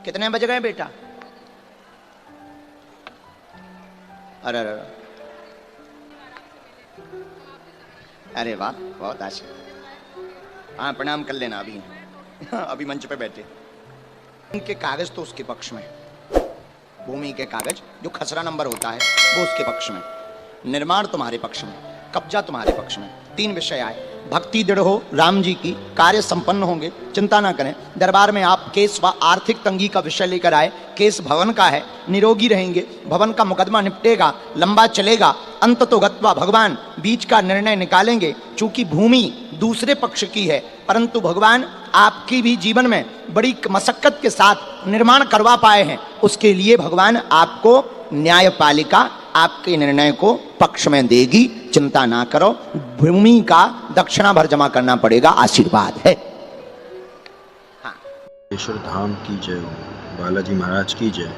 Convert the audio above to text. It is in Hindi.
कितने बज गए बेटा? अरे अरे अरे वाह, बहुत अच्छा। हाँ प्रणाम कर लेना अभी। अभी मंच पे बैठे। इनके कागज तो उसके पक्ष में, भूमि के कागज जो खसरा नंबर होता है वो उसके पक्ष में, निर्माण तुम्हारे पक्ष में, कब्जा तुम्हारे पक्ष में। 3 विषय आए। भक्ति दृढ़ हो राम जी की, कार्य संपन्न होंगे, चिंता ना करें। दरबार में आप केस व आर्थिक तंगी का विषय लेकर आए। केस भवन का है, निरोगी रहेंगे, भवन का मुकदमा निपटेगा, लंबा चलेगा। अंत तो गत्वा भगवान बीच का निर्णय निकालेंगे। चूंकि भूमि दूसरे पक्ष की है, परंतु भगवान आपकी भी जीवन में बड़ी मशक्कत के साथ निर्माण करवा पाए हैं। उसके लिए भगवान आपको न्यायपालिका आपके निर्णय को पक्ष में देगी, चिंता ना करो। भूमि का दक्षिणा भर जमा करना पड़ेगा, आशीर्वाद है। ईश्वर धाम की जय, बालाजी महाराज की जय।